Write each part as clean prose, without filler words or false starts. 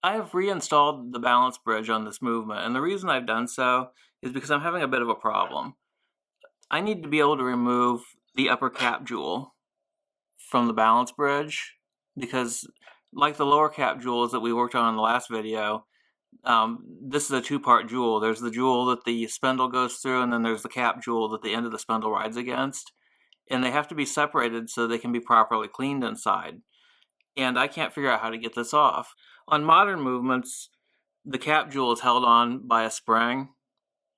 I have reinstalled the balance bridge on this movement, and the reason I've done so is because I'm having a bit of a problem. I need to be able to remove the upper cap jewel from the balance bridge because, like the lower cap jewels that we worked on in the last video, this is a two-part jewel. There's the jewel that the spindle goes through, and then there's the cap jewel that the end of the spindle rides against. And they have to be separated so they can be properly cleaned inside. And I can't figure out how to get this off. On modern movements, the cap jewel is held on by a spring.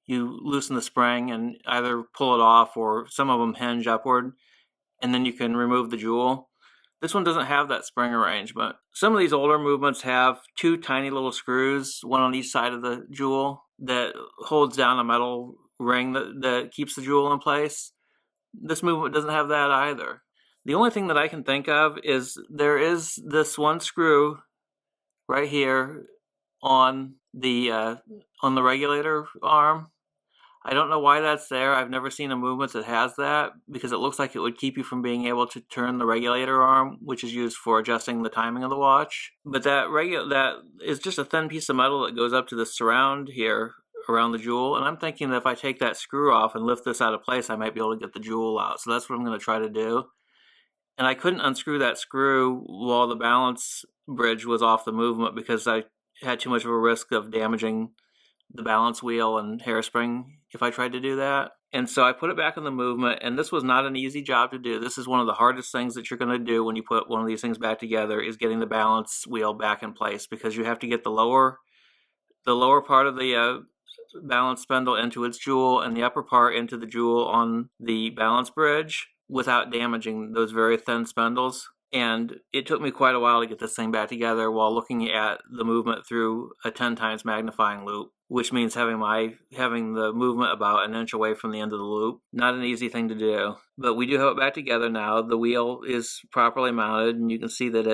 You loosen the spring and either pull it off, or some of them hinge upward, and then you can remove the jewel. This one doesn't have that spring arrangement. Some of these older movements have two tiny little screws, one on each side of the jewel, that holds down a metal ring that keeps the jewel in place. This movement doesn't have that either. The only thing that I can think of is there is this one screw right here on the regulator arm. I don't know why that's there. I've never seen a movement that has that, because it looks like it would keep you from being able to turn the regulator arm, which is used for adjusting the timing of the watch. But that is just a thin piece of metal that goes up to the surround here around the jewel, and I'm thinking that if I take that screw off and lift this out of place, I might be able to get the jewel out. So that's what I'm going to try to do. And I couldn't unscrew that screw while the balance bridge was off the movement because I had too much of a risk of damaging the balance wheel and hairspring if I tried to do that. And so I put it back in the movement, and this was not an easy job to do. This is one of the hardest things that you're going to do when you put one of these things back together, is getting the balance wheel back in place, because you have to get the lower part of the balance spindle into its jewel and the upper part into the jewel on the balance bridge without damaging those very thin spindles. And it took me quite a while to get this thing back together while looking at the movement through a 10 times magnifying loop, which means having the movement about an inch away from the end of the loop. Not an easy thing to do, but we do have it back together now. The wheel is properly mounted, and you can see that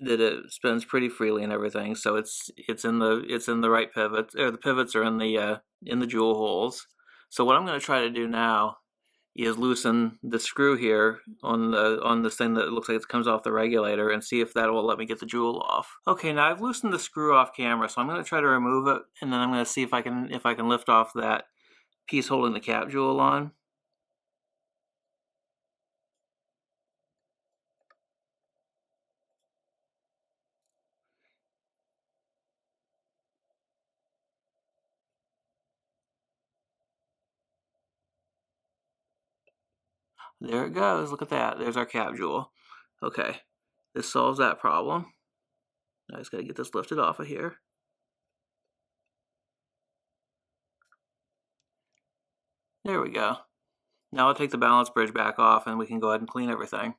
it spins pretty freely and everything. So it's in the right pivots, or the pivots are in the jewel holes. So what I'm going to try to do now is loosen the screw here on this thing that looks like it comes off the regulator, and see if that will let me get the jewel off. Okay, now I've loosened the screw off camera, so I'm going to try to remove it, and then I'm going to see if I can lift off that piece holding the cap jewel on. There it goes. Look at that. There's our cap jewel. Okay, this solves that problem. I just got to get this lifted off of here. There we go. Now I'll take the balance bridge back off, and we can go ahead and clean everything.